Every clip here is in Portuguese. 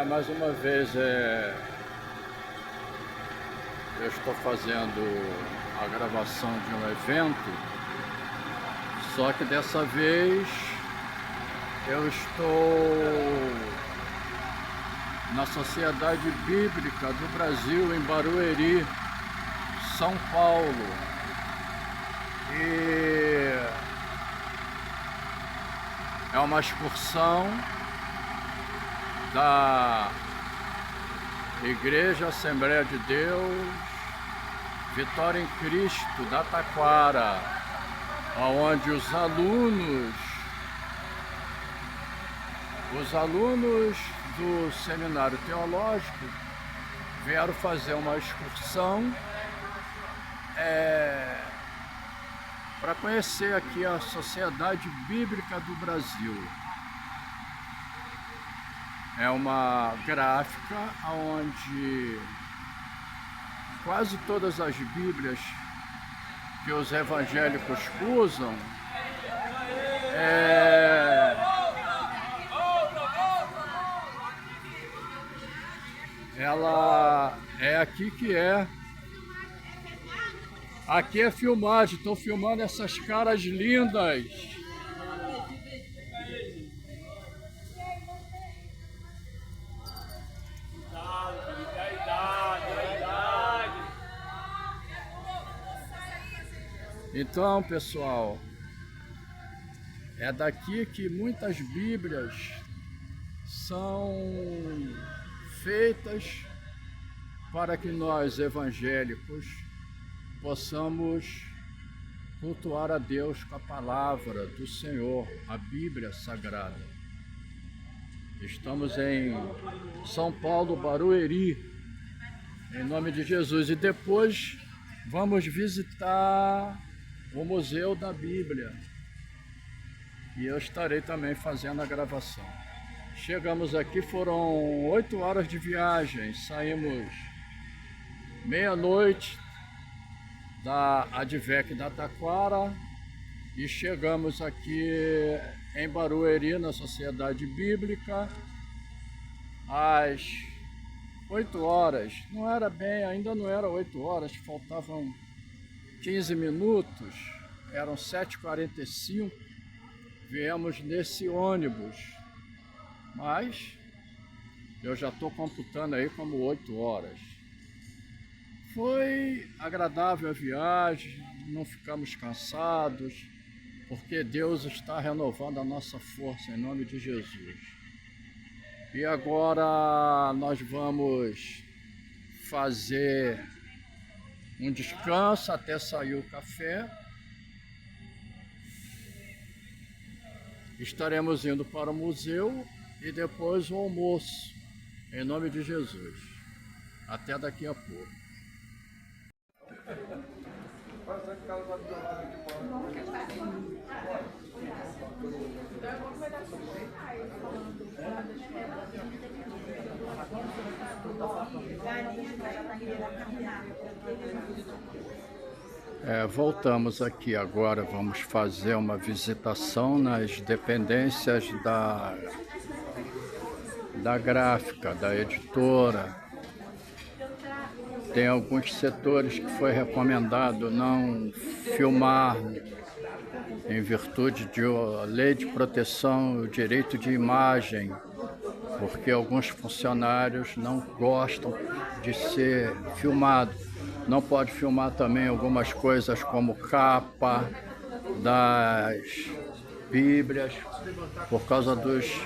Mais uma vez eu estou fazendo a gravação de um evento, só que dessa vez eu estou na Sociedade Bíblica do Brasil, em Barueri, São Paulo. E é uma excursão da Igreja Assembleia de Deus Vitória em Cristo da Taquara, onde os alunos do Seminário Teológico vieram fazer uma excursão para conhecer aqui a Sociedade Bíblica do Brasil. É uma gráfica onde quase todas as Bíblias que os evangélicos usam ela é aqui que é. Aqui é filmagem, estou filmando essas caras lindas. Então, pessoal, é daqui que muitas Bíblias são feitas para que nós, evangélicos, possamos cultuar a Deus com a palavra do Senhor, a Bíblia Sagrada. Estamos em São Paulo, Barueri, em nome de Jesus. E depois vamos visitar o Museu da Bíblia. E eu estarei também fazendo a gravação. Chegamos aqui, foram 8 horas de viagem. Saímos meia-noite da Advec da Taquara e chegamos aqui em Barueri, na Sociedade Bíblica, às 8 horas. Não era bem, ainda não era 8 horas, faltavam 15 minutos, eram 7h45, viemos nesse ônibus, mas eu já estou computando aí como 8 horas. Foi agradável a viagem, não ficamos cansados, porque Deus está renovando a nossa força em nome de Jesus. E agora nós vamos fazer um descanso até sair o café. Estaremos indo para o museu e depois o almoço, em nome de Jesus. Até daqui a pouco. Voltamos aqui agora, vamos fazer uma visitação nas dependências da gráfica, da editora. Tem alguns setores que foi recomendado não filmar em virtude de lei de proteção ao direito de imagem, porque alguns funcionários não gostam de ser filmado. Não pode filmar também algumas coisas como capa das Bíblias, por causa dos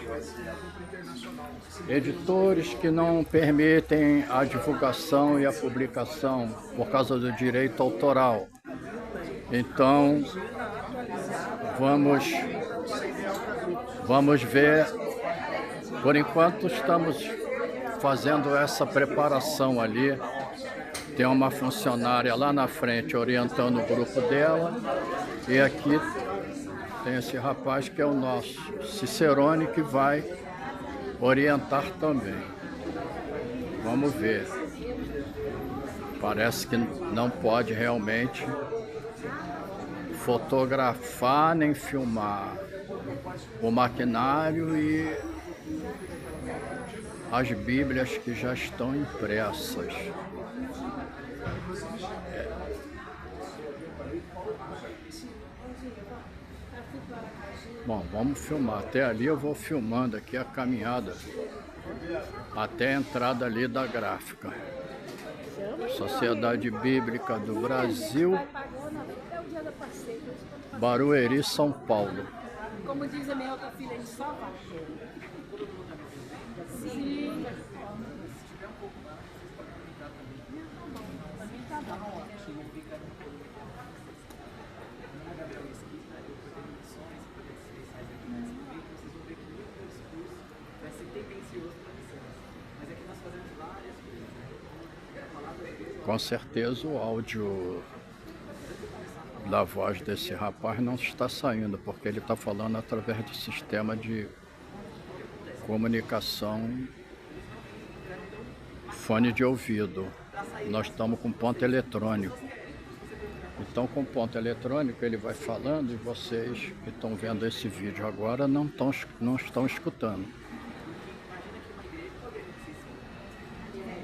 editores que não permitem a divulgação e a publicação, por causa do direito autoral. Então, vamos ver. Por enquanto estamos fazendo essa preparação ali. Tem uma funcionária lá na frente orientando o grupo dela. E aqui tem esse rapaz que é o nosso Cicerone, que vai orientar também. Vamos ver. Parece que não pode realmente fotografar nem filmar o maquinário e as Bíblias que já estão impressas. Bom, vamos filmar. Até ali eu vou filmando aqui a caminhada até a entrada ali da gráfica. Sociedade Bíblica do Brasil, Barueri, São Paulo. Como diz a minha outra filha, ele só vai. Sim. Com certeza o áudio da voz desse rapaz não está saindo, porque ele está falando através do sistema de comunicação fone de ouvido. Nós estamos com ponto eletrônico. Então, com ponto eletrônico, ele vai falando e vocês que estão vendo esse vídeo agora não estão escutando.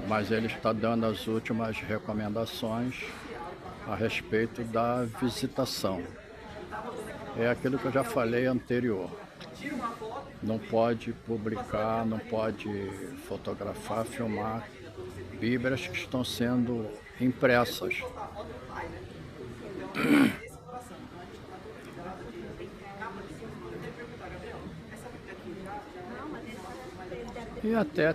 Mas ele está dando as últimas recomendações a respeito da visitação. É aquilo que eu já falei anterior. Não pode publicar, não pode fotografar, filmar Bíblias que estão sendo impressas. E até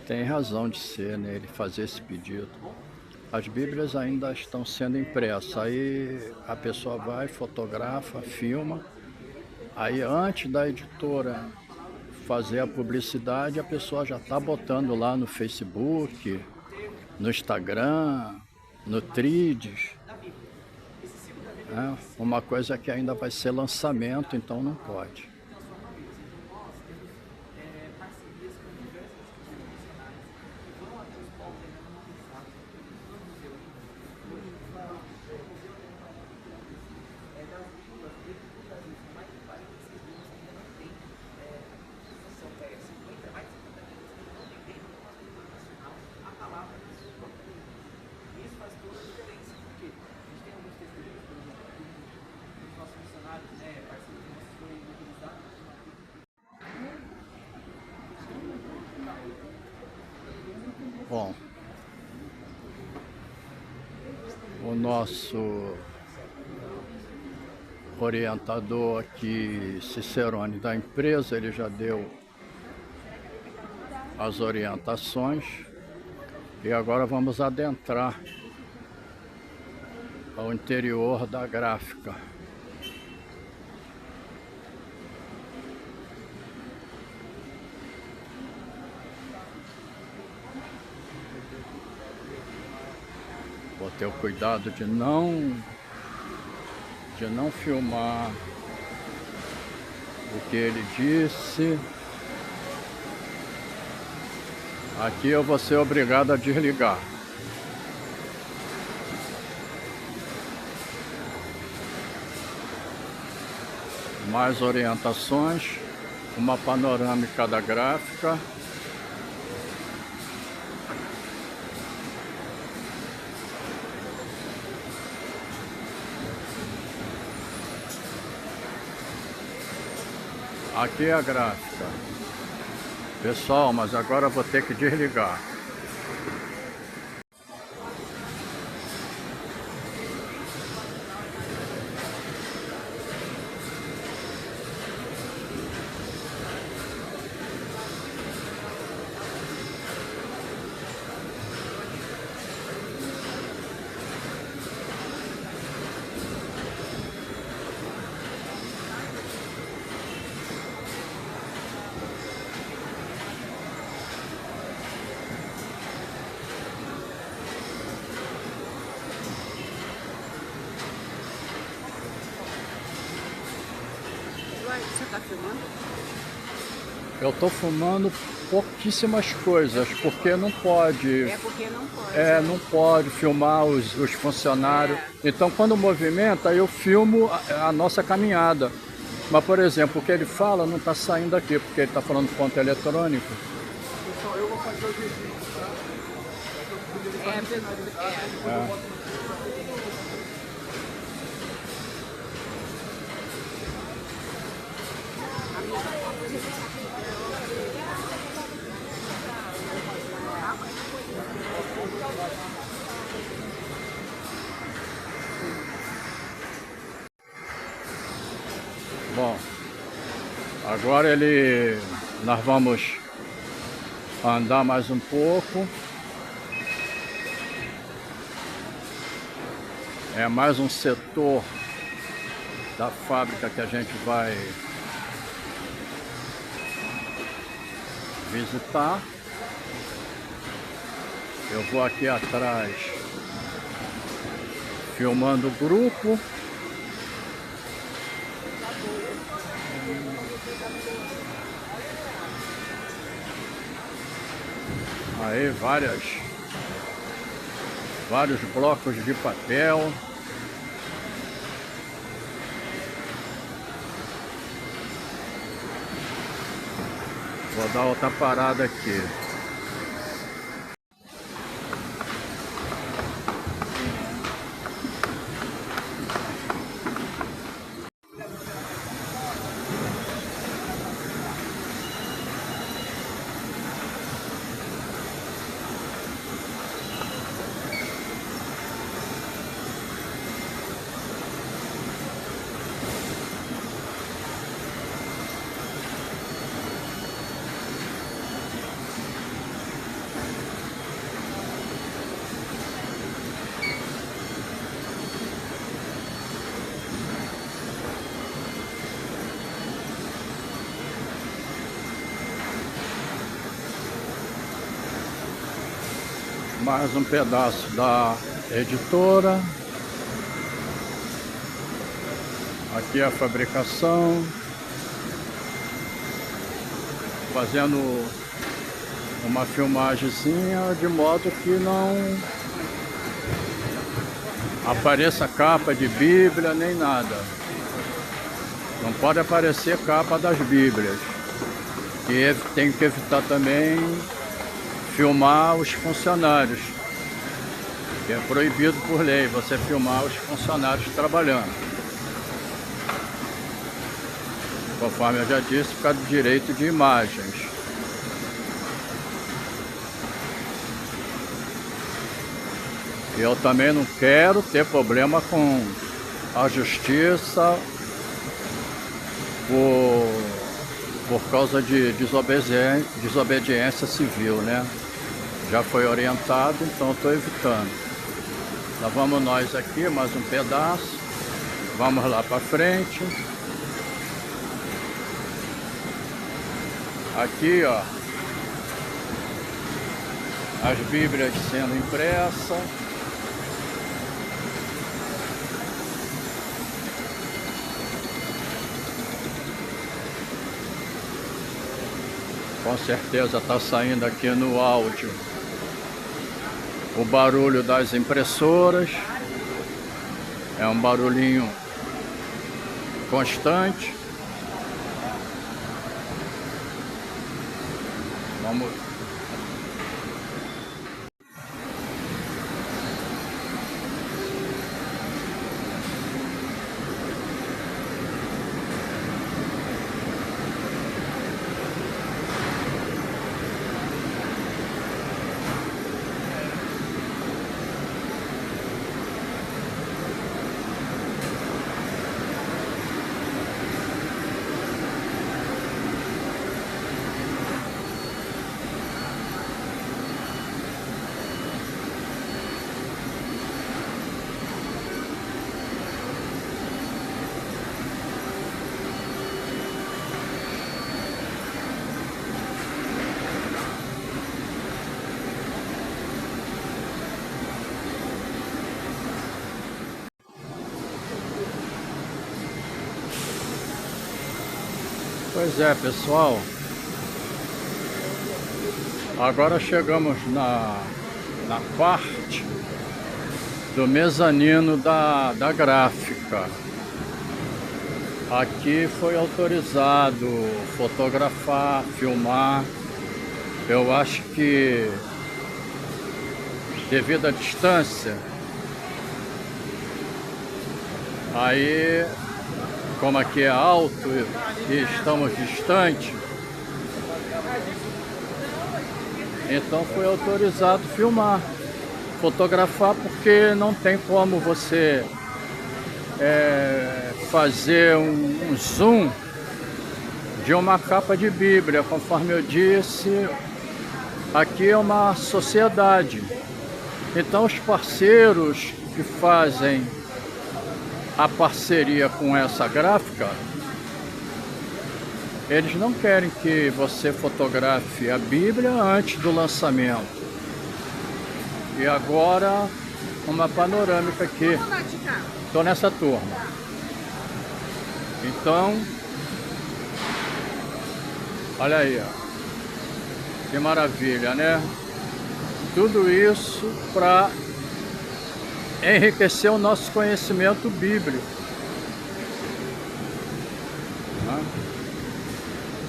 tem razão de ser, né, ele fazer esse pedido. As Bíblias ainda estão sendo impressas, aí a pessoa vai, fotografa, filma, aí antes da editora fazer a publicidade, a pessoa já está botando lá no Facebook, no Instagram, no Threads. Uma coisa que ainda vai ser lançamento, então não pode. Bom, o nosso orientador aqui, Cicerone, da empresa, ele já deu as orientações e agora vamos adentrar ao interior da gráfica. Vou ter o cuidado de não filmar o que ele disse. Aqui eu vou ser obrigado a desligar. Mais orientações, uma panorâmica da gráfica. Aqui é a gráfica. Pessoal, mas agora eu vou ter que desligar. Você está filmando? Eu estou filmando pouquíssimas coisas, porque não pode. É porque não pode. Não pode filmar os funcionários. Então, quando movimenta, eu filmo a nossa caminhada. Mas, por exemplo, o que ele fala não está saindo aqui, porque ele está falando ponto eletrônico. Pessoal, eu vou fazer o registro, tá? É. Bom, agora nós vamos andar mais um pouco. É mais um setor da fábrica que a gente vai visitar. Eu vou aqui atrás filmando o grupo. Aí vários blocos de papel. Vou dar outra parada aqui. Mais um pedaço da editora. Aqui a fabricação. Fazendo uma filmagemzinha de modo que não apareça capa de Bíblia nem nada. Não pode aparecer capa das Bíblias. E tem que evitar também filmar os funcionários, que é proibido por lei você filmar os funcionários trabalhando. Conforme eu já disse, por causa do direito de imagens. Eu também não quero ter problema com a justiça por causa de desobediência civil, né? Já foi orientado, então estou evitando. Lá vamos nós aqui, mais um pedaço. Vamos lá para frente. Aqui, ó, as Bíblias sendo impressas. Com certeza está saindo aqui no áudio o barulho das impressoras. É um barulhinho constante. Vamos. Pois é, pessoal. Agora chegamos na parte do mezanino da gráfica. Aqui foi autorizado fotografar, filmar. Eu acho que devido à distância, aí como aqui é alto e estamos distantes, então foi autorizado filmar, fotografar, porque não tem como você fazer um zoom de uma capa de Bíblia. Conforme eu disse, aqui é uma sociedade. Então os parceiros que fazem a parceria com essa gráfica, eles não querem que você fotografe a Bíblia antes do lançamento. E agora uma panorâmica aqui. Estou nessa turma. Então, olha aí, ó. Que maravilha, né? Tudo isso para enriquecer o nosso conhecimento bíblico.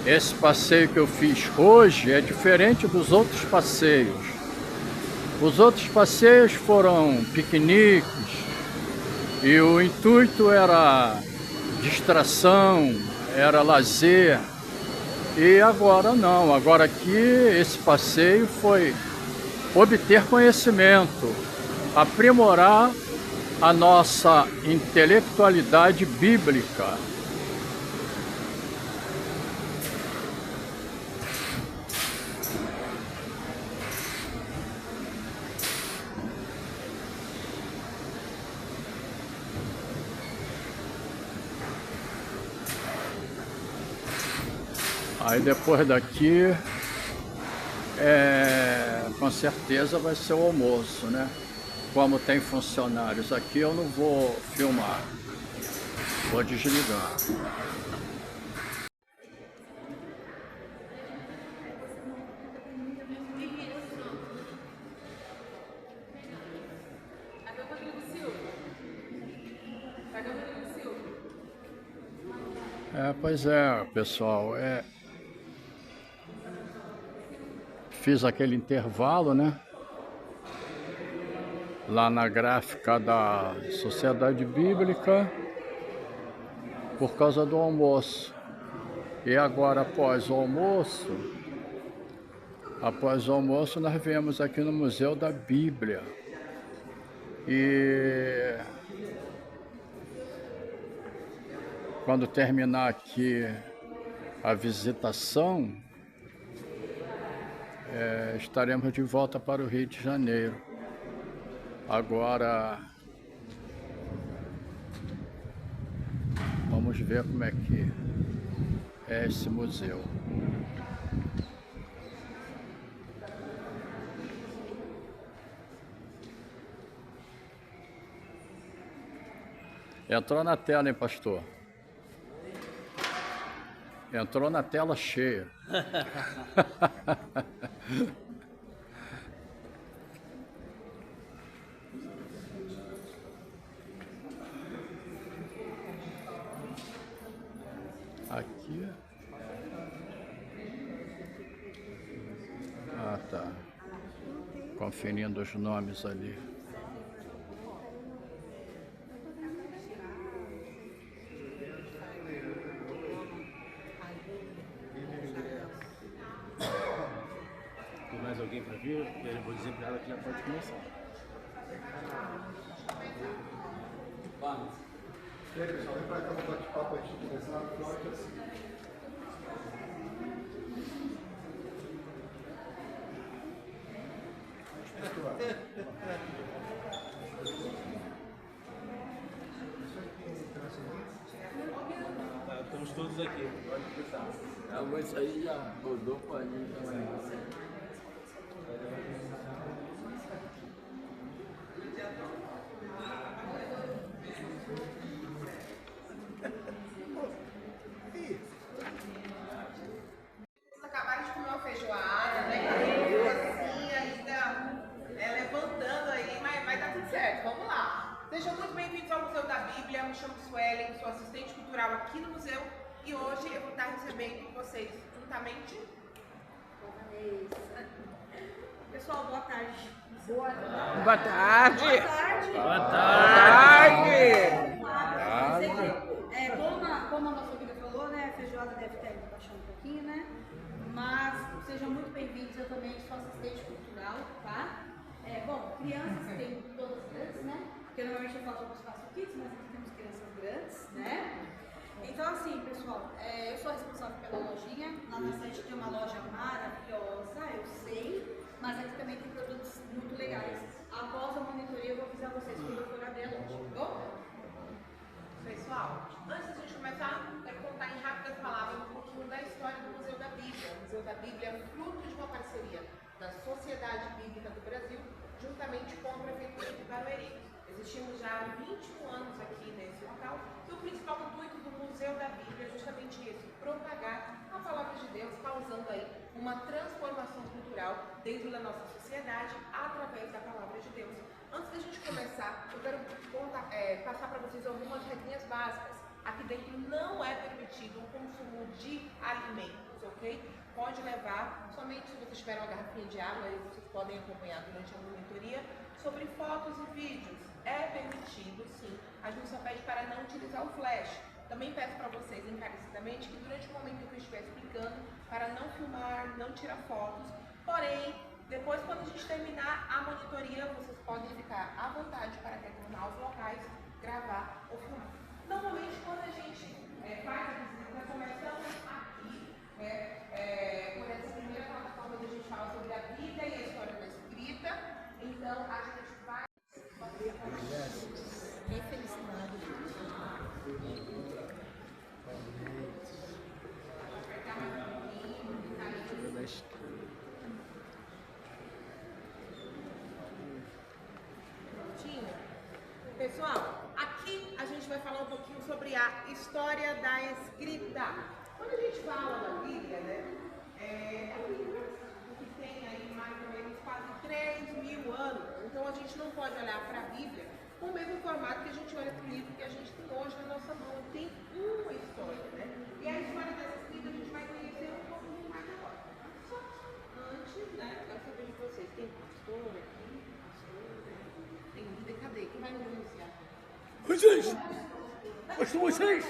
Esse passeio que eu fiz hoje é diferente dos outros passeios. Os outros passeios foram piqueniques e o intuito era distração, era lazer. E agora não, agora aqui esse passeio foi obter conhecimento, aprimorar a nossa intelectualidade bíblica. Aí depois daqui, com certeza vai ser o almoço, né? Como tem funcionários aqui, eu não vou filmar. Vou desligar. Pois é, pessoal, fiz aquele intervalo, né? Lá na gráfica da Sociedade Bíblica, por causa do almoço. E agora, após o almoço, nós viemos aqui no Museu da Bíblia. E quando terminar aqui a visitação, estaremos de volta para o Rio de Janeiro. Agora, vamos ver como é que é esse museu. Entrou na tela, hein, pastor? Entrou na tela cheia. Aqui. Ah, tá. Conferindo os nomes ali. Tem mais alguém para vir? Eu vou dizer para ela que já pode começar. Vamos. E aí, pessoal, vem para cá um bate-papo antes de começar. Estamos todos aqui. Pode começar. Isso aí já rodou com a gente também. Acabaram de comer uma feijoada, né? Assim, ainda levantando aí, mas vai dar tudo certo. Vamos lá. Sejam muito bem-vindos ao Museu da Bíblia. Me chamo Suelen, sou assistente cultural aqui no museu e hoje eu vou estar recebendo vocês juntamente. Pessoal, boa tarde. Boa tarde. Boa tarde. Boa tarde! Como a nossa amiga falou, né, a feijoada deve ter baixado um pouquinho, né? Mas sejam muito bem-vindos, eu também sou assistente cultural, tá? Bom, crianças tem todas as grandes, né? Porque normalmente eu falo do espaço kids, mas aqui temos crianças grandes, né? Então assim, pessoal, eu sou responsável pela lojinha. Lá na sede tem uma loja maravilhosa, eu sei, mas aqui também tem produtos muito legais. Após a monitoria eu vou avisar vocês quando eu for abrir a loja, tá bom? Pessoal, antes da gente começar, quero contar em rápidas palavras um pouquinho da história do Museu da Bíblia. O Museu da Bíblia é fruto de uma parceria da Sociedade Bíblica do Brasil, juntamente com a Prefeitura de Barueri. Existimos já há 21 anos aqui nesse local e o principal intuito do Museu da Bíblia é justamente esse, propagar a Palavra de Deus, causando aí uma transformação cultural dentro da nossa sociedade através da Palavra de Deus. Antes da gente começar, eu quero passar para vocês algumas regrinhas básicas. Aqui dentro não é permitido o consumo de alimentos, ok? Pode levar, somente se vocês tiverem uma garrafinha de água, aí vocês podem acompanhar durante a monitoria. Sobre fotos e vídeos, é permitido sim. A gente só pede para não utilizar o flash. Também peço para vocês encarecidamente que durante o momento que eu estiver explicando, para não filmar, não tirar fotos. Porém, depois quando a gente terminar a monitoria, vocês podem ficar à vontade para retornar aos locais, gravar ou filmar. Normalmente quando a gente faz a visita, começamos aqui, por essa primeira plataforma onde a gente fala sobre a vida e a história da escrita. Então a gente vai... Que felicidade. Pessoal, aqui a gente vai falar um pouquinho sobre a história da escrita. Quando a gente fala da Bíblia, né, é um livro que tem aí mais ou menos quase 3.000 anos. Então a gente não pode olhar para a Bíblia com o mesmo formato que a gente olha para o livro que a gente tem hoje na nossa mão. Tem uma história, né? E a história dessa escrita a gente vai conhecer um pouquinho mais agora. Só antes, né, eu quero saber de vocês. Tem pastor aqui? Tem líder, cadê? Quem vai nos anunciar? Vocês! Mas são vocês!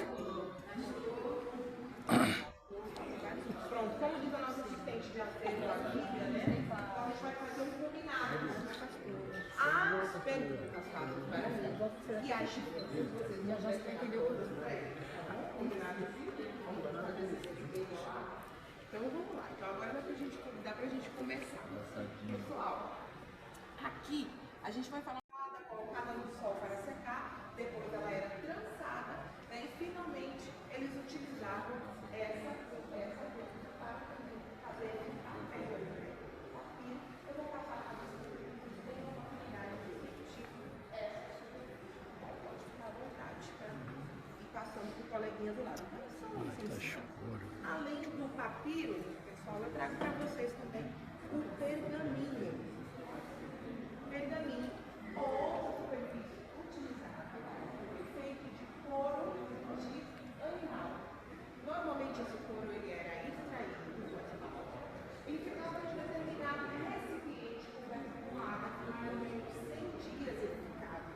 Pronto, como diz a nossa assistente de acervo da Bíblia, né? Então a gente vai fazer um combinado com os pastores. As perguntas fáceis para mim e as difíceis vocês já entenderam tudo. Combinado aqui? Então vamos lá. Então agora dá pra gente começar. Pessoal, aqui a gente vai falar colocada no sol para secar, depois ela era trançada, né, e finalmente eles utilizavam essa para fazer papel. Aqui eu vou passar para vocês, tem uma oportunidade de repetir essa pode ficar à vontade, tá? E passando para o coleguinha do lado. Além do papiro, pessoal, eu trago para vocês também o pergaminho. Pergaminho ou superfície utilizada, feito de couro de animal. Normalmente esse couro ele era extraído do animal. Ele ficava em determinado recipiente coberto com água por mais ou menos 100 dias ele ficava.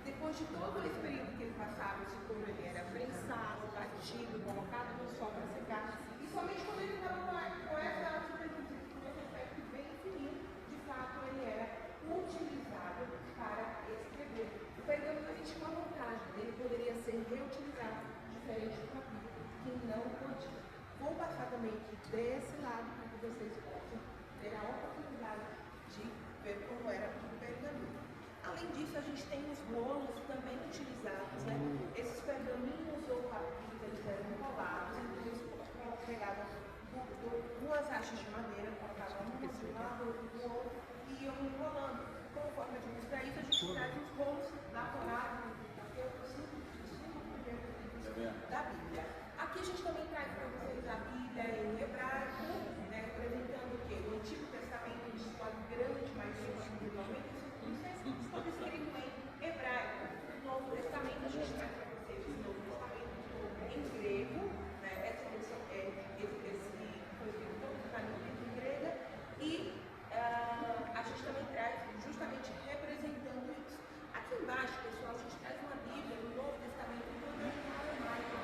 Depois de todo esse período que ele passava, esse couro ele era prensado, batido, colocado no sol para secar. E somente quando ele estava com essa superfície com esse aspecto bem fininho, de fato ele era utilizado para escrever. O pergaminho a gente tinha uma vantagem, ele poderia ser reutilizado, diferente do papiro, que não podia. Vou passar também aqui desse lado para que vocês possam ter a oportunidade de ver como era o pergaminho. Além disso, a gente tem os rolos também utilizados, né? Esses pergaminhos ou papiros, eles eram enrolados, eles pegavam duas hastes de madeira, colocavam um de um lado, outro do outro, e iam enrolando. Como forma de mostrar isso, a gente traz os rolos da Torá, da Bíblia. Aqui a gente também traz para vocês a Bíblia em hebraico, né, representando o quê? O Antigo Testamento, uma grande maioria, 95%, todo escrito em hebraico. embaixo, pessoal, a gente traz uma Bíblia no Novo Testamento em aramaico,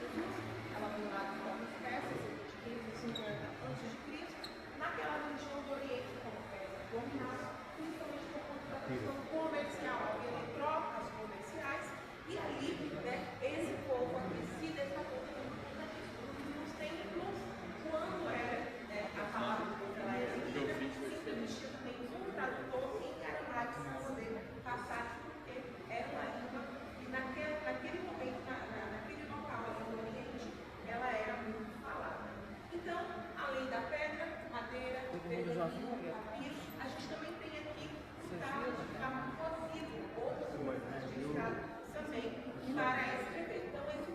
Jesus, ela foi lá de formas persas, de 1550 a.C., naquela região do Oriente, como Pérsia dominava, principalmente por conta da questão comercial, havia trocas comerciais, e ali, né, esse povo aqui se destacou por conta disso. Nos templos, quando era a palavra de Deus, ela era lida, sempre existia também um tradutor em aramaico para poder passar, porque era uma língua e naquele momento, naquele local ali no Oriente, ela era muito falada. Então, além da pedra, madeira, pergaminho, papiro, a gente também tem aqui o carro cozido, ou utilizado também para escrever. Então, esse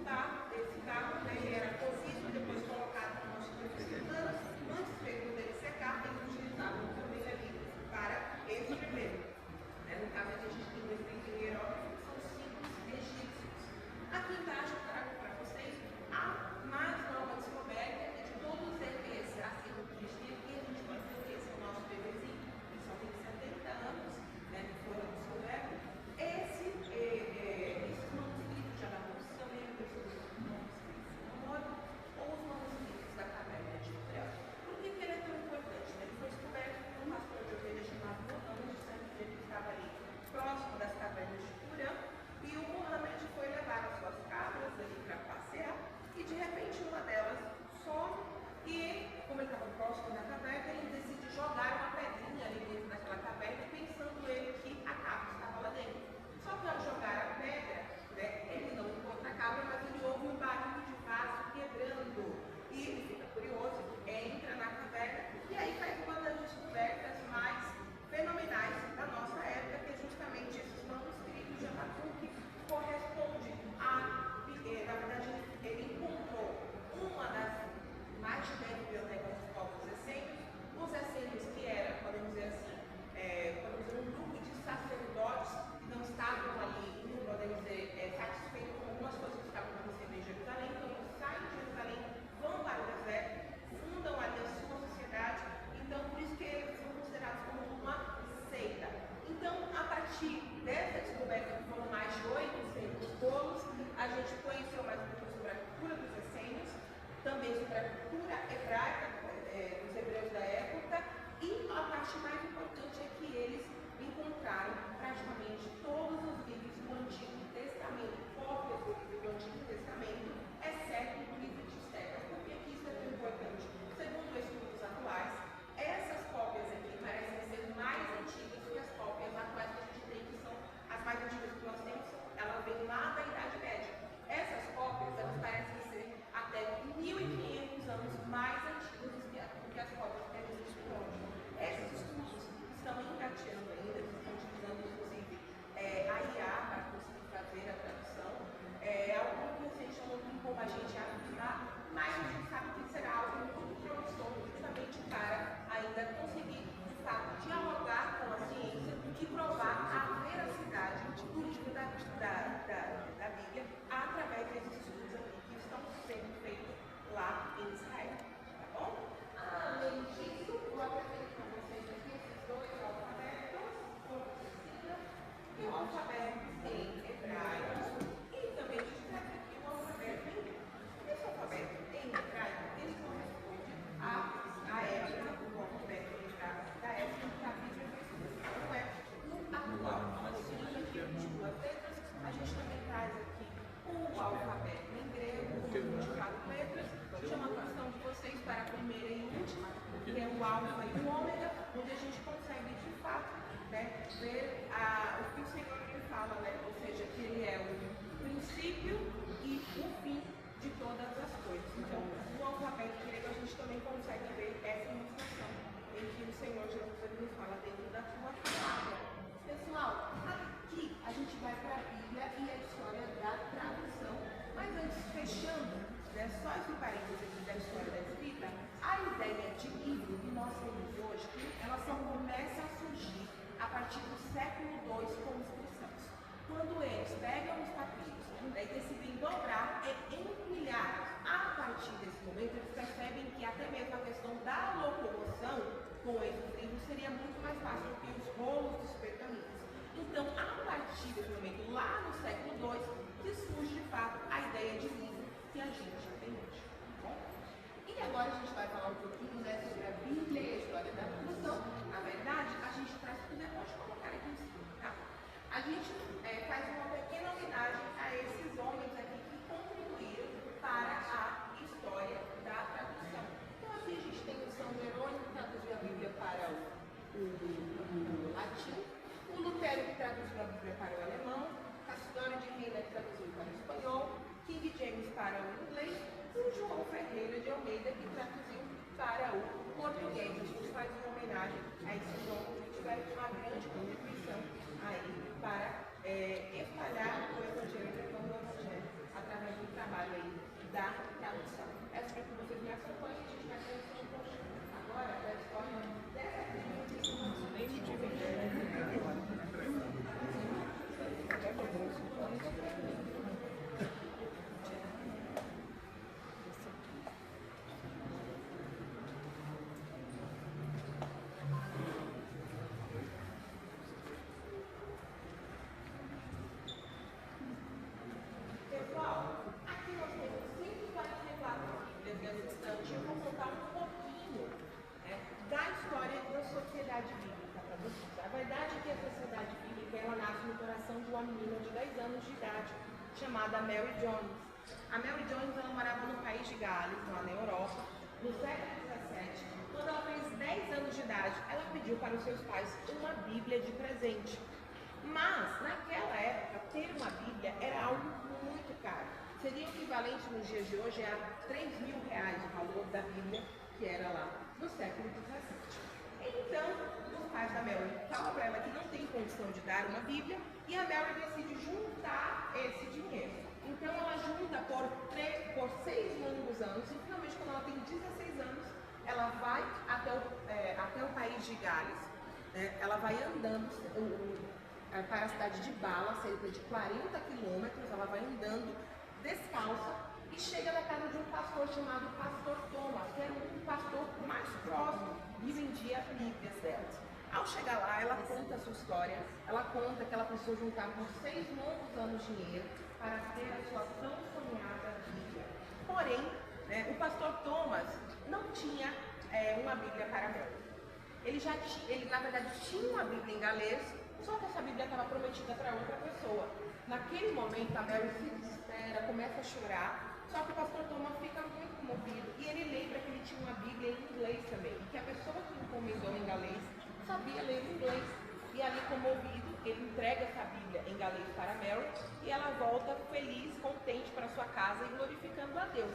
barro, né, ele era cozido, depois colocado no nosso fermentando, antes mesmo dele secar, eles utilizavam também ali para escrever. No caso aqui a gente tem um escrito em hieróglifo, que são símbolos egípcios. Aqui embaixo eu trago para vocês a mais nova descoberta de todos esses acervos que a gente tem aqui. A gente vai ver esse é o nosso bebezinho, que só tem 70 anos, né, que foram descobertos. Esses manuscritos já da Constituição, lembra os manuscritos ou os manuscritos da caverna de Turéu. Por que ele é tão importante? Ele foi descoberto por um pastor de ovelha chamado Mohamed, que estava ali próximo das cavernas de Turã, e o Mohamed foi levar as suas cabras ali para passear, e de repente uma delas some, e como ele estava próximo da caverna, ele decide jogar uma pedrinha ali dentro daquela caverna, pensando ele que a cabra estava lá dentro. Só que ao jogar a pedra, né, ele não encontra a cabra, mas ele ouve um barulho de vaso quebrando, e ele fica curioso, entra na caverna, e aí faz uma das descobertas mais fenomenais da nossa época, que é justamente esses manuscritos de Abacuque, que corresponde a, na verdade, ele encontrou uma das mais de 10 bibliotecas dos povos essênios, os essênios que era, podemos dizer assim, um grupo de sacerdotes que não estavam ali, podemos dizer, satisfeitos com algumas coisas que estavam acontecendo em Jerusalém, então eles saem de Jerusalém, vão para o deserto, fundam ali a sua sociedade, então por isso que eles são considerados como uma seita. Então, a partir dessa descoberta, que foram mais de 800 polos, a gente conheceu mais um pouco sobre a cultura dos essênios, também sobre a cultura hebraica dos hebreus da época, e a parte mais importante é que eles encontraram praticamente todos os livros do Antigo Testamento, cópias do livro do Antigo Testamento, exceto o livro de Estéfanas. Por que isso é tão importante? Segundo estudos atuais, essas cópias aqui parecem ser mais antigas que as cópias atuais que a gente tem, que são as mais antigas que nós temos, elas vêm lá da Idade Média. Essas cópias, elas parecem ser até 1.500 anos mais antigas do que as cópias que existem hoje. Esses estudos estão engateando ainda, eles estão utilizando inclusive a IA para conseguir fazer a tradução. Algo que vocês chamam de como a gente afirmar, mas a gente sabe que será algo muito promissor, justamente para ainda conseguir, de fato, dialogar com a ciência e provar a veracidade do livro da Bíblia através desses estudos aqui que estão sendo feitos lá em Israel. Tá bom? Além disso, eu apresento para vocês aqui esses dois alfabetos, e o alfabeto em hebraico, e também destaca aqui o alfabeto em grego. Esse alfabeto em hebraico, ele corresponde à época, o alfabeto em hebraico da época que a Bíblia foi escrita, não é no atual. Nós temos aqui 22 letras, a gente também traz aqui o alfabeto em grego, com 24 letras, chama a atenção de vocês para a primeira e última, que é o alfa e o ômega, onde a gente consegue de fato, né, ver o que o Senhor fala, né? Ou seja, que ele é o princípio e o fim de todas as coisas. Então, no alfabeto grego a gente também consegue ver essa ilustração em que o Senhor Jesus nos fala dentro da sua palavra. Pessoal, aqui a gente vai para a Bíblia e a história da tradução. Mas antes, fechando, né, só esse parênteses aqui da história da escrita, a ideia de livro que nós temos hoje, ela só começa a surgir a partir do século II com os cristãos. Quando eles pegam os papiros, né, e decidem dobrar e empilhar, a partir desse momento eles percebem que até mesmo a questão da locomoção com esses livros seria muito mais fácil do que os rolos dos pergaminhos. Então, a partir desse momento, lá no século II, que surge de fato a ideia de livro que a gente tem hoje. Tá bom? E agora a gente vai falar um pouquinho, né, sobre a Bíblia e a história da tradução. Na verdade, a gente traz tudo, pode colocar aqui em cima, tá? A gente faz uma pequena homenagem a esses homens aqui que contribuíram para a história da tradução. Então aqui a gente tem o São Jerônimo, que traduziu a Bíblia para o latim, o Lutero, que traduziu a Bíblia para o alemão, a História Divina, que traduziu para o espanhol, King James para o inglês, e o João Ferreira de Almeida, que traduziu para o português. A gente faz uma homenagem a esses homens que tiveram uma grande contribuição aí para espalhar o Evangelho, o Evangelho, através do trabalho aí da tradução. Essa para que vocês me acompanhem, a gente vai conhecer um pouquinho agora da história dessa Pessoal, aqui nós temos 144 Bíblias nessa estante. Eu vou contar um pouquinho, né, da história da sociedade bíblica para vocês. A verdade é que a sociedade bíblica ela nasce no coração de uma menina de 10 anos de idade, chamada Mary Jones. A Mary Jones ela morava no país de Gales, lá na Europa, no século XVII. Quando ela fez 10 anos de idade, ela pediu para os seus pais uma Bíblia de presente. Mas, naquela época, ter uma Bíblia era algo muito caro. Seria equivalente nos dias de hoje a R$3.000 o valor da Bíblia, que era lá no século XVII. Então, os pais da Mary falam para ela que não tem condição de dar uma Bíblia e a Mary decide juntar esse dinheiro. Então, ela junta por 6 longos anos e finalmente, quando ela tem 16 anos, ela vai até o país de Gales. Ela vai andando para a cidade de Bala, cerca de 40 quilômetros, ela vai andando descalça e chega na casa de um pastor chamado Pastor Thomas, que era um pastor mais próximo e vendia Bíblias dela. Ao chegar lá, ela conta a sua história, ela conta que ela precisou juntar por 6 longos anos de dinheiro para ter a sua tão sonhada Bíblia. Porém, o pastor Thomas não tinha uma Bíblia para Mary. Ele na verdade tinha uma Bíblia em galês, só que essa Bíblia estava prometida para outra pessoa. Naquele momento, a Mary se desespera, começa a chorar, só que o pastor Thomas fica muito comovido e ele lembra que ele tinha uma Bíblia em inglês também, e que a pessoa que encomendou em galês sabia ler inglês. E ali, comovido, ele entrega essa Bíblia em galês para a Mary e ela volta feliz, contente para sua casa e glorificando a Deus.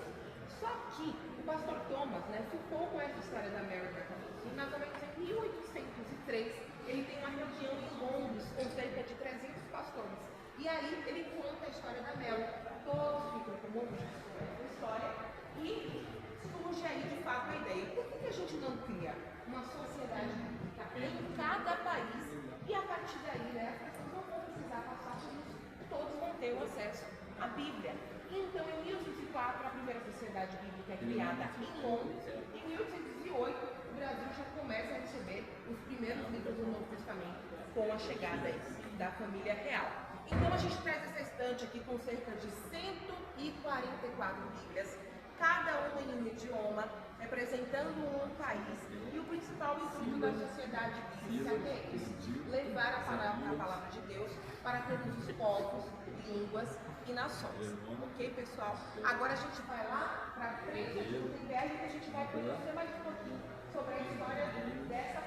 Só que o pastor Thomas ficou com essa história da Mary na cabeça. E mais ou menos em 1803, ele tem uma reunião em Londres com cerca de 300 pastores. E aí ele conta a história da Mary. Todos ficam comovidos com essa história e surge aí de fato a ideia. Por que a gente não cria uma sociedade bíblica em cada país e a partir daí as pessoas não vão precisar passar por isso, todos vão ter o acesso à Bíblia. Então, em 1804, a primeira sociedade bíblica é criada em Londres. Em 1808, o Brasil já começa a receber os primeiros livros do Novo Testamento com a chegada da família real. Então, a gente traz essa estante aqui com cerca de 144 Bíblias, cada uma em um idioma, representando um país. E o principal intuito da sociedade bíblica é esse: levar a palavra de Deus para todos os povos, línguas e nações. Ok, pessoal? Agora a gente vai lá para frente, no inverno, e a gente vai conhecer mais um pouquinho sobre a história dessa festa.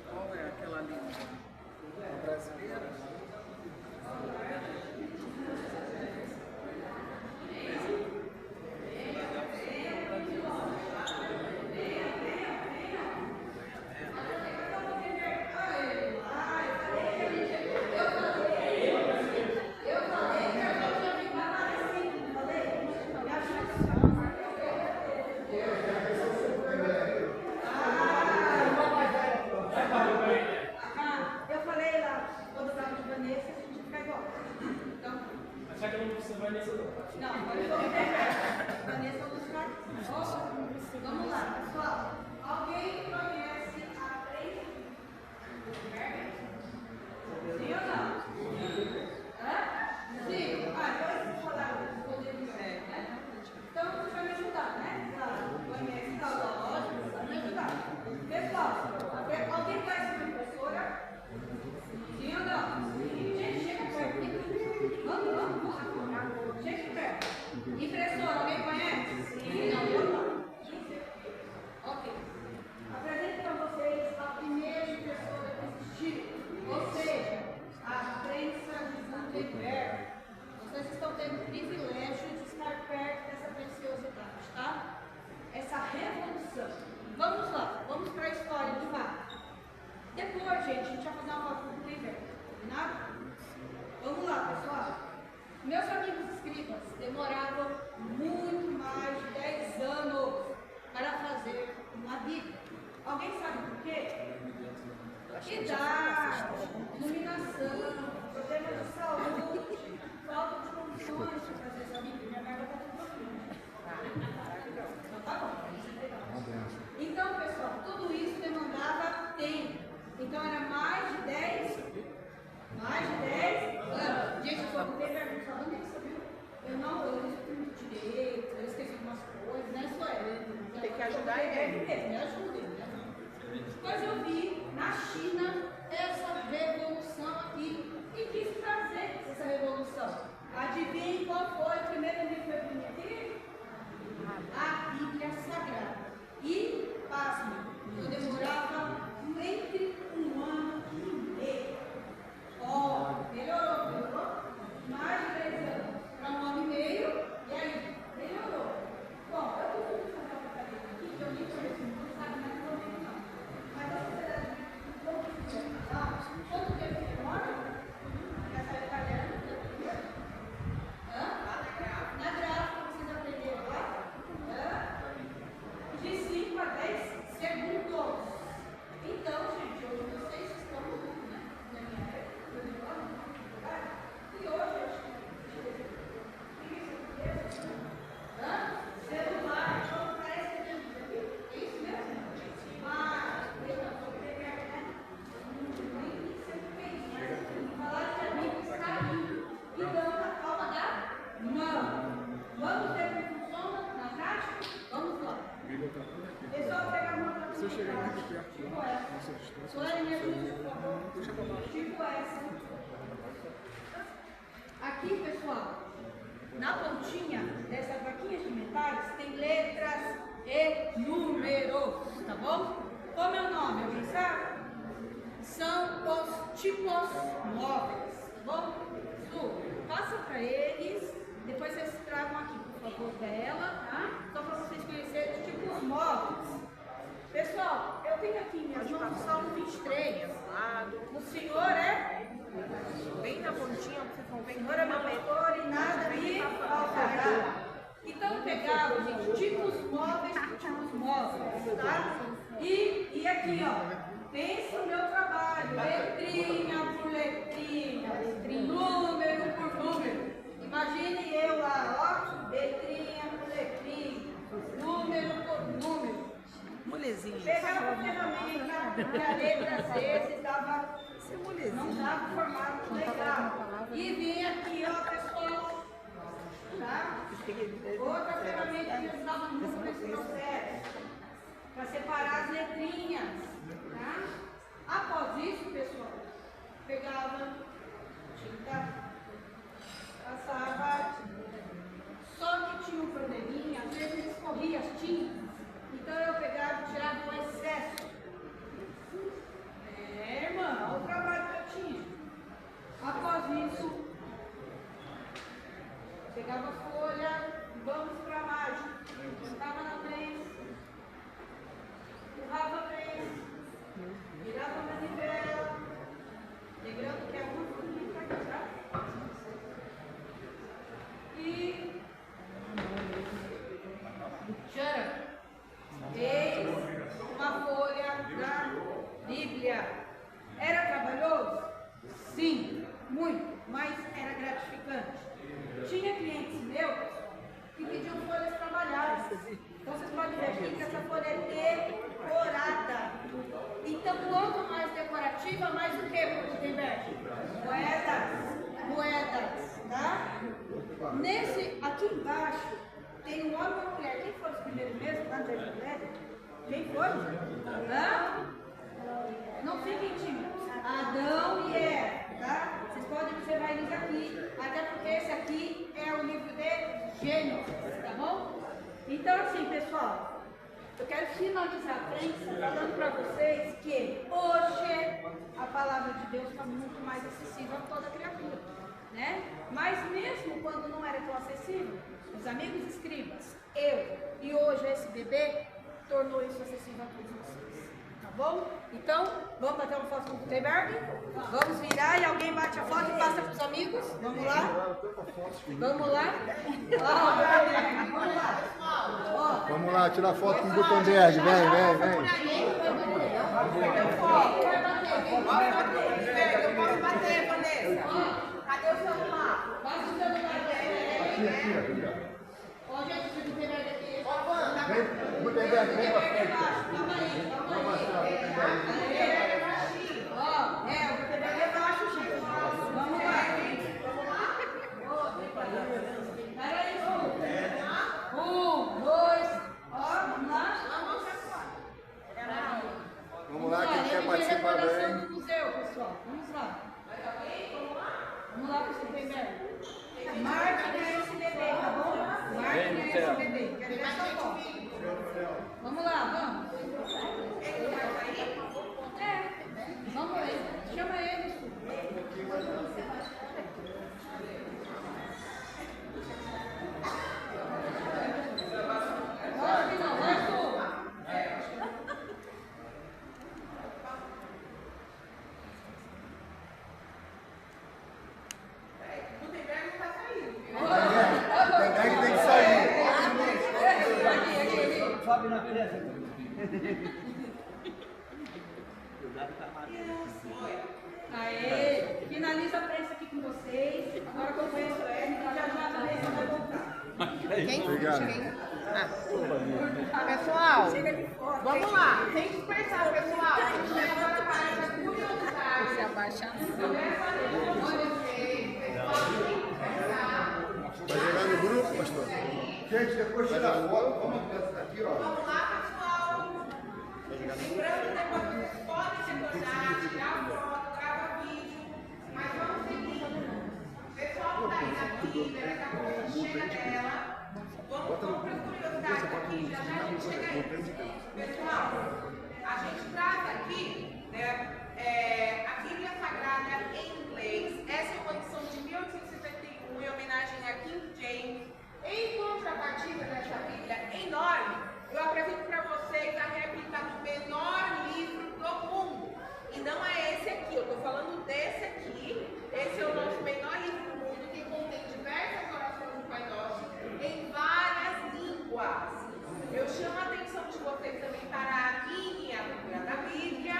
Qual é aquela língua? A brasileira? quê? Idade, iluminação, problemas de saúde, falta de condições de fazer essa vida. Minha barba está tudo então, tá bom. Então, pessoal, tudo isso demandava tempo. Então, era mais de 10 anos. Gente, eu só não tenho pergunta falando isso, viu? Eu estou muito direito, eu esqueci algumas coisas, né? Isso é. Tem que ajudar ele. Me ajudem. Depois eu vi na China essa revolução aqui e quis trazer essa revolução. Adivinhe qual foi o primeiro livro que eu vi aqui? A Bíblia Sagrada. E, pasme, eu demorava entre 1 ano e meio. Melhorou? Mais de 3 anos para 1 ano e meio. E aí? Melhorou. Bom, eu vou fazer uma brincadeira aqui, que eu nem conheço muito, sabe, mas não vou não. Mas a sociedade, quanto tempo demora? Essa brincadeira não tem primeiro? Na gráfica, vocês aprenderam lá? De 5 a 10 segundos. Então, gente, hoje vocês estão muito, né? Na minha época, eu não estava muito, e hoje, acho que celular, então parece que é isso mesmo? Mas, nem sempre fez, mas falaram que a Bíblia está aí. Então, na palma da mão. Vamos ver como funciona na prática? Vamos lá. Pessoal, pega a mão para você. Tipo essa. Sueli, me ajude, por favor. Tipo essa. Aqui, pessoal, na pontinha dessas vaquinhas de metais tem letras e números, tá bom? Como é o nome? Alguém sabe? São os tipos móveis, tá bom? Su, passa para eles, depois vocês tragam aqui, por favor, dela, tá? Só para vocês conhecerem os tipos móveis. Pessoal, eu tenho aqui em minhas mãos o Salmo 23. O Senhor é? Bem na pontinha, você for O bem. Senhor é meu pastor e nada me faltará. Então, pegava, gente, tipos móveis por tipos móveis, tá? E aqui, ó, pense no meu trabalho, letrinha por letrinha, número por número. Imagine eu lá, ó, letrinha por letrinha, número por número. Molezinha. Pegava a ferramenta, porque a letra C não dava formato legal. E vinha aqui, ó, pessoal, tá? Outra ferramenta que eu usava muito nesse processo, para separar as letrinhas, tá? Após isso, pessoal, pegava tinta, passava, só que tinha um probleminha, às vezes escorria as tintas. Então eu pegava e tirava o excesso. Irmã, olha o trabalho que eu tinha. Após isso, pegava a folha, vamos para a margem. Estava na frente, empurrava a frente, virava a manivela, lembrando que é uma folhinha para cá. E tcharam. Eis uma folha da Bíblia. Era trabalhoso? Sim, muito, mas era gratificante. Tinha clientes meus que pediam folhas trabalhadas. Então vocês podem ver aqui que essa folha é decorada. Então, quanto mais decorativa, mais o que, para Gutenberg? Moedas, tá? Aqui embaixo, tem um homem e uma mulher. Quem foram os primeiros mesmo? Quem foi? Não fiquem tímidos. Adão e Eva, tá? Vocês podem observar eles aqui, até porque esse aqui é o livro de Gênesis, tá bom? Então, assim, pessoal, eu quero finalizar a frente falando para vocês que hoje a palavra de Deus está muito mais acessível a toda criatura, né? Mas mesmo quando não era tão acessível, os amigos escribas, eu e hoje esse bebê tornou isso acessível a todos vocês, tá bom? Então, vamos bater uma foto com o Gutenberg? Vamos virar e alguém bate a foto e passa para os amigos? Vamos lá? Vamos lá? Vamos lá. Vamos lá, tirar foto com o Gutenberg. Vem. Perdeu o foco. Vai bater. Eu posso bater, Vanessa. Cadê o celular? Bate o celular Aqui. Ó, gente, se Gutenberg aqui. Ó, Wanda, Gutenberg, vem pra frente. Calma aí. Ó, o Gutenberg é baixo, gente. Vamos lá. Peraí, dois. Ó, vamos lá. Vamos lá, quem quer participar bem. Do museu, pessoal. Vamos lá. Vamos lá para o Gutenberg. Marca na SBB, tá bom? Marca na SBB. Quero ver essa foto. Vamos lá, vamos. Vamos aí. Chama ele. Vai, final, vai, tu. Tem que sair. Sobe na beleza. Aê! Finaliza a prensa aqui com vocês. Agora que eu conheço ele, já já a Vanessa vai voltar. Obrigado. Pessoal, vamos lá. Sem dispersar, pessoal. A gente vai agora para a curiosidade. Se abaixar. Vai jogar no grupo, pastor? Gente, depois tira a foto. Vamos aqui, ó. Vamos lá, pessoal. Lembrando, depois vocês podem se tornar, tirar foto, gravar vídeo. Mas vamos seguir. Pessoal que está aí na Bíblia, daqui a pouco a gente chega nela. Vamos para as curiosidades aqui, já já a gente chega aí. Pessoal, a gente traz aqui, né, a Bíblia Sagrada em inglês. Essa é uma edição de 1871 em homenagem a King James. Em contrapartida dessa Bíblia enorme, eu apresento para vocês a réplica do menor livro do mundo. E não é esse aqui, eu estou falando desse aqui. Esse é o nosso menor livro do mundo, que contém diversas orações do Pai Nosso em várias línguas. Eu chamo a atenção de vocês também para a miniatura da Bíblia.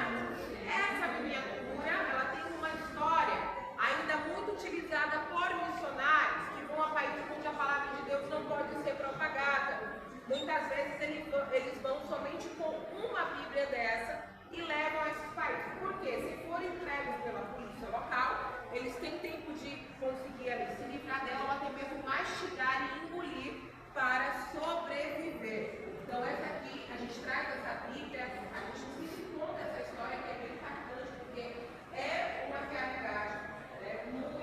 Essa miniatura, ela tem uma história ainda muito utilizada por missionários que vão a países onde a palavra de Deus não pode ser propagada. Muitas vezes eles vão somente com uma Bíblia dessa e levam a esses países. Porque se for entregue pela polícia local, eles têm tempo de conseguir ali se livrar dela ou até mesmo mastigar e engolir para sobreviver. Então essa aqui, a gente traz essa Bíblia, a gente sempre conta essa história que é bem impactante, porque é uma realidade muito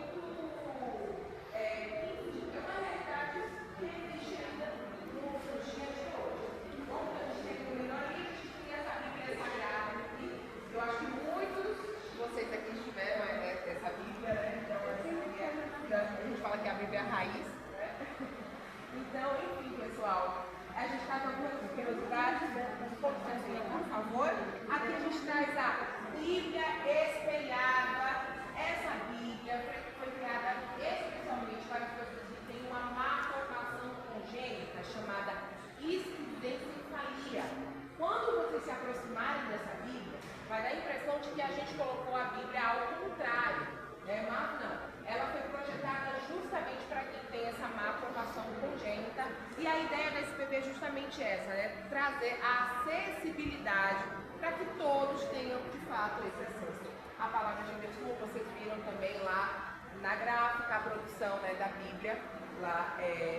é uma realidade que existe ainda nos dias de hoje. Bom, a gente tem o menor livro, a gente tem essa Bíblia Sagrada aqui. Eu acho que muitos de vocês aqui tiveram essa Bíblia, né? Então, a gente fala que é a Bíblia raiz, né? Então, enfim, pessoal, a gente está com algumas curiosidades, um pouco por favor. Aqui a gente traz a Bíblia espelhada. Essa Bíblia foi criada especialmente para as pessoas que têm uma má formação congênita chamada esquizofilia. Quando vocês se aproximarem dessa Bíblia, vai dar a impressão de que a gente colocou a Bíblia ao contrário, né? Mas não. Ela foi projetada justamente para quem tem essa má formação congênita. E a ideia da SPB é justamente essa, né? Trazer a acessibilidade para que todos tenham, de fato, esse acesso à palavra de Deus, como vocês viram também lá na gráfica, a produção, né, da Bíblia, lá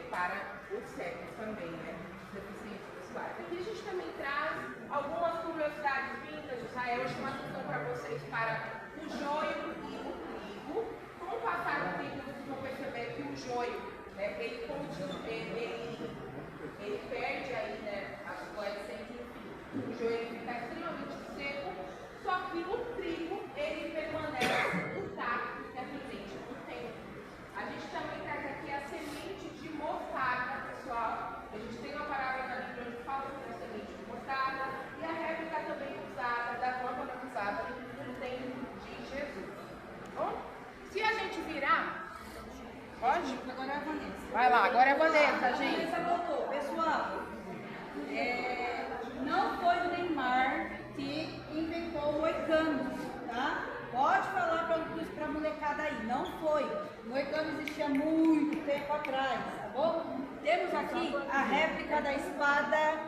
para os cegos também, né? Deficientes visuais. Aqui a gente também traz algumas curiosidades vindas de Israel. Eu chamo a atenção para vocês para o joio e o trigo. Com o passar do tempo, vocês vão perceber que o joio, né, ele perde aí, né, a sua essência. O joio ele fica extremamente seco, só que o trigo ele permanece intacto e é presente no tempo. A gente também traz aqui a semente de mostarda, pessoal. A gente tem uma parábola na Bíblia onde fala sobre a semente de mostarda e a réplica também usada, da lâmpada usada no tempo de Jesus. Bom? Se a gente virar, pode? Agora é a Vanessa. Vai lá, agora é a Vanessa, gente. A Vanessa voltou. Pessoal, não foi o Neymar que inventou tinha muito tempo atrás, tá bom? Temos aqui a réplica da espada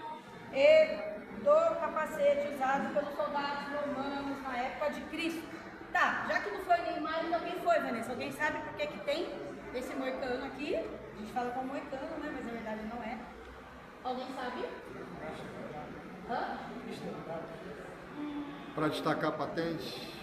e do capacete usado pelos soldados romanos na época de Cristo. Tá, já que não foi Neymar, ainda quem foi, Vanessa? Alguém sabe por que que tem esse moicano aqui? A gente fala como moicano, né? Mas na verdade não é. Alguém sabe? Hã? Para destacar a patente.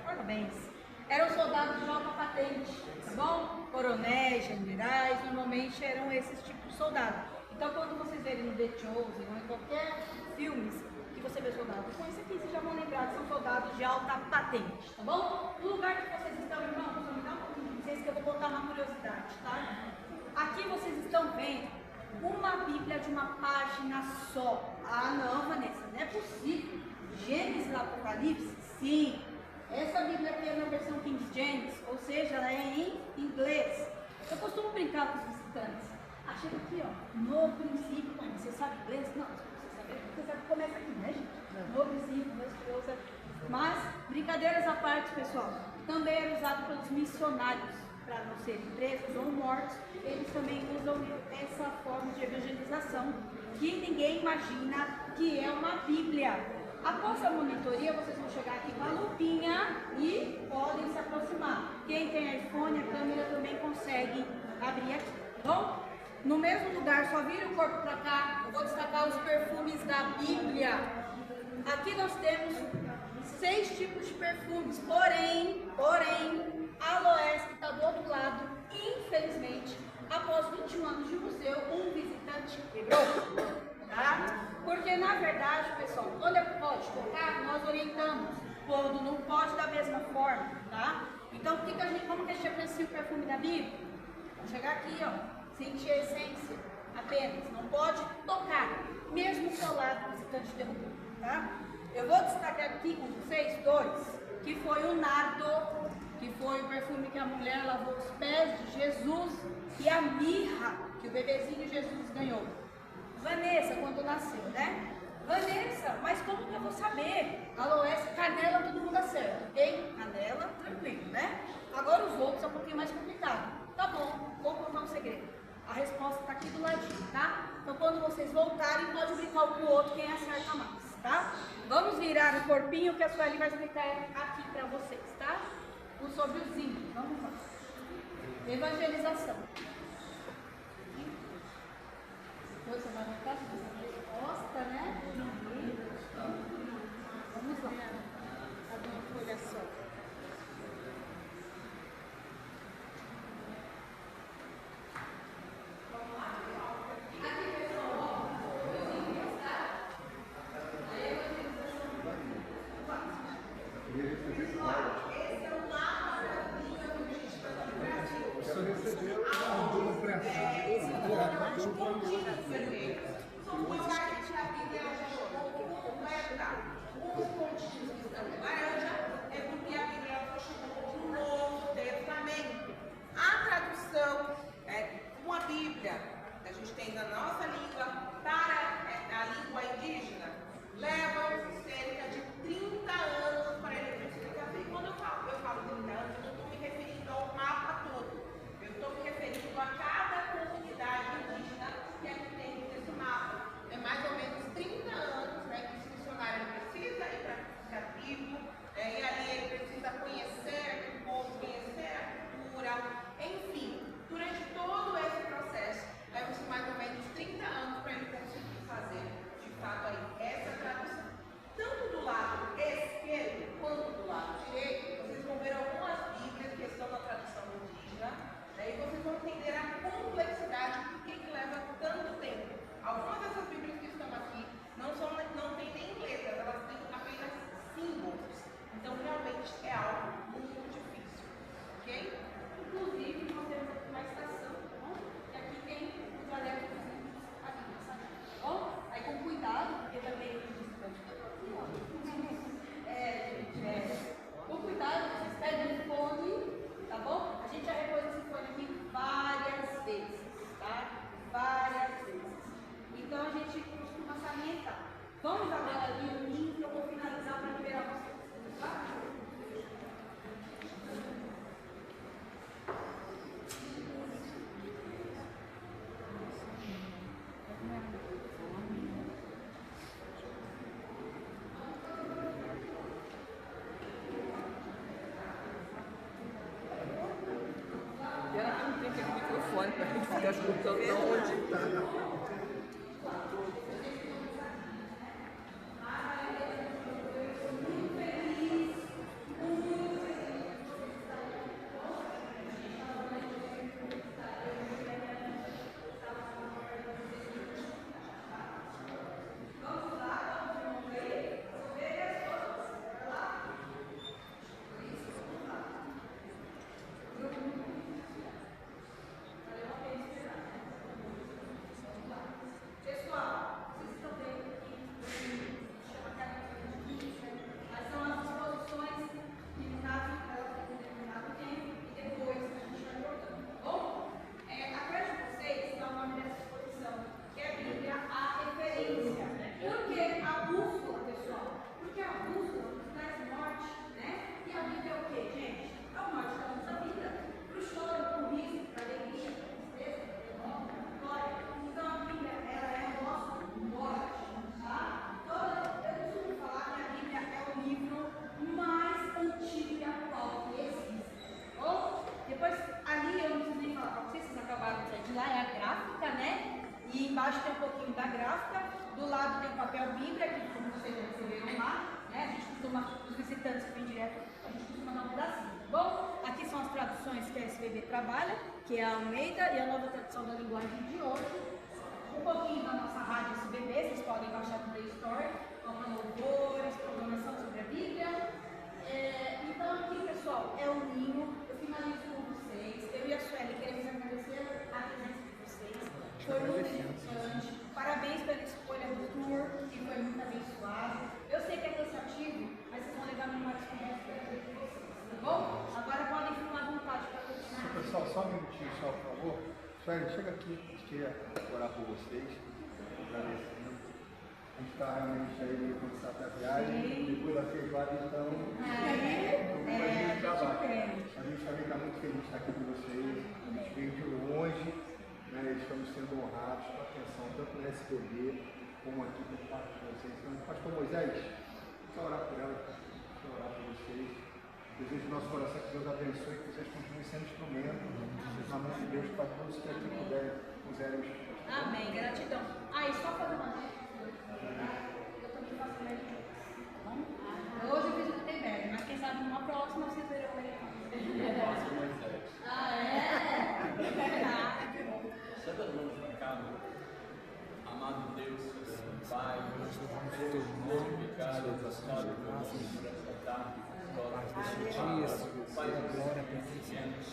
Parabéns. Eram soldados de alta patente, tá bom? Coronéis, generais, normalmente eram esses tipos de soldados. Então, quando vocês verem no The Chosen ou em qualquer filmes que você vê soldados com esse aqui, vocês já vão lembrar que são soldados de alta patente, tá bom? No lugar que vocês estão, irmãos, vou me dar um pouquinho de vocês que eu vou contar uma curiosidade, tá? Aqui vocês estão vendo uma Bíblia de uma página só. Ah, não, Vanessa, não é possível. Gênesis e Apocalipse? Sim. Essa Bíblia aqui é na versão King James, ou seja, ela é em inglês. Eu costumo brincar com os visitantes. Ah, chega aqui, ó, no princípio, você sabe inglês? Não, você sabe que começa aqui, né, gente? No princípio, Deus. Mas, brincadeiras à parte, pessoal, também era usado pelos missionários, para não serem presos ou mortos. Eles também usam essa forma de evangelização, que ninguém imagina que é uma Bíblia. Após a monitoria, vocês vão chegar aqui com a lupinha e podem se aproximar. Quem tem iPhone, a câmera também consegue abrir aqui, tá bom? No mesmo lugar, só vira o corpo para cá, eu vou destacar os perfumes da Bíblia. Aqui nós temos 6 tipos de perfumes, porém, a aloés que está do outro lado, infelizmente, após 21 anos de museu, um visitante quebrou. Tá? Porque na verdade, pessoal, quando pode tocar, nós orientamos. Quando não pode, da mesma forma, tá? Então, como que a gente aprecia o perfume da Bíblia? Vamos chegar aqui, ó, sentir a essência apenas. Não pode tocar, mesmo colado o visitante derrubou, tá? Eu vou destacar aqui com vocês 2, que foi o nardo, que foi o perfume que a mulher lavou os pés de Jesus, e a mirra, que o bebezinho Jesus ganhou. Vanessa, quando nasceu, né? Vanessa, mas como que eu vou saber? Aloés, canela, todo mundo acerta, ok? Canela, tranquilo, né? Agora os outros é um pouquinho mais complicado. Tá bom, vou contar um segredo. A resposta tá aqui do ladinho, tá? Então quando vocês voltarem, pode brincar um com o outro quem acerta mais, tá? Vamos virar o corpinho que a Sueli vai explicar aqui pra vocês, tá? Sobre o zinco, vamos lá. Evangelização. Você vai voltar se você gosta, né? Vamos lá. Cadê uma folha só? Aqui, pessoal, esse é o mapa da Bíblia do Ministério do Brasil. Você recebeu uma prensada. São parte da Bíblia. né? A gente fica escutando de onde tá. Embaixo tem um pouquinho da gráfica, do lado tem o papel Bíblia, que como vocês receberam lá, né? A gente costuma, os visitantes que vêm direto, a gente costuma dar um pedacinho, tá bom? Aqui são as traduções que a SBB trabalha, que é a Almeida e a Nova Tradução da Linguagem de hoje. Um pouquinho da nossa rádio SBB, vocês podem baixar no Play Store, com louvores, programação sobre a Bíblia. Então aqui, pessoal, é o ninho, eu finalizo com vocês. Eu e a Sueli queremos agradecer a presença de vocês. Foi muito interessante. Parabéns pela escolha do tour, que foi muito abençoado. Eu sei que é cansativo, mas vocês vão levar memórias com vocês, tá bom? Agora podem ficar à vontade para continuar. Pessoal, só um minutinho, só, por favor. Sueli, chega aqui, a gente queria orar por vocês. Agradecendo. A gente está realmente aí meio cansado da viagem, depois da feijoada, então. A gente também está muito feliz de estar aqui com vocês. A gente veio de longe. Estamos sendo honrados com a atenção tanto no SBB como aqui por parte de vocês. Então, pastor Moisés, quero orar por ela, quero orar por vocês. Desejo do nosso coração que Deus abençoe, que vocês continuem sendo instrumento na mão de Deus para todos que aqui puserem. Amém, gratidão. E só fazer uma eu também faço médico, tá bom? Hoje eu fiz o Gutenberg, mas quem sabe numa próxima vocês verão o americano. Amado Deus, Pai, glorificado, exaltado por essa tarde, Pai,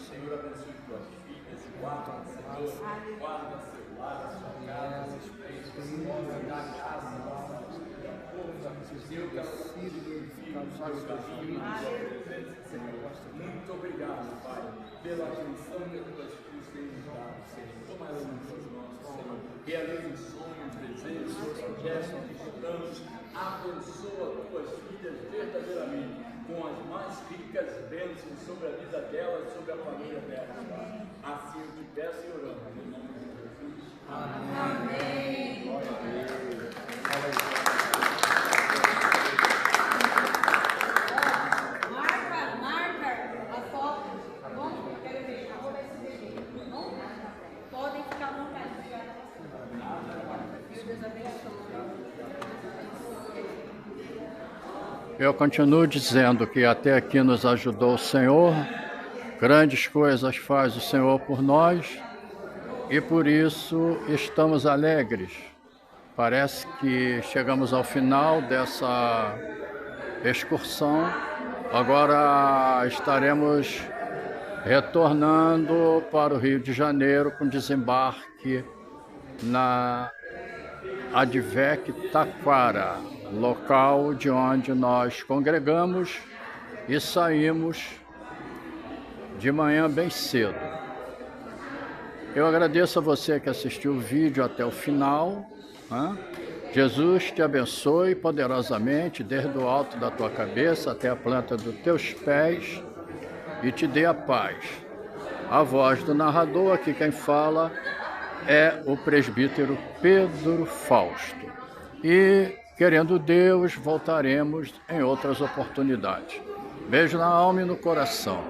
Senhor, abençoe tuas filhas, guarda, Senhor, guarda seu lar, a sua casa, da casa, Senhor, que ela siga glorificado os seus caminhos, muito obrigado, Pai, pela atenção que tuas filhas têm nos dado, Senhor. Toma ela nas suas mãos, Senhor. Realize sonhos, desejos, projetos que estamos. Abençoa tuas filhas verdadeiramente com as mais ricas bênçãos sobre a vida delas, sobre a família delas, Pai. Assim eu te peço e oramos, em nome de Jesus. Amém. Glória a Deus. Eu continuo dizendo que até aqui nos ajudou o Senhor, grandes coisas faz o Senhor por nós e por isso estamos alegres. Parece que chegamos ao final dessa excursão, agora estaremos retornando para o Rio de Janeiro com desembarque na Advec Taquara, local de onde nós congregamos e saímos de manhã bem cedo. Eu agradeço a você que assistiu o vídeo até o final. Jesus te abençoe poderosamente, desde o alto da tua cabeça até a planta dos teus pés, e te dê a paz. A voz do narrador, aqui quem fala é o presbítero Pedro Fausto. E, querendo Deus, voltaremos em outras oportunidades. Beijo na alma e no coração.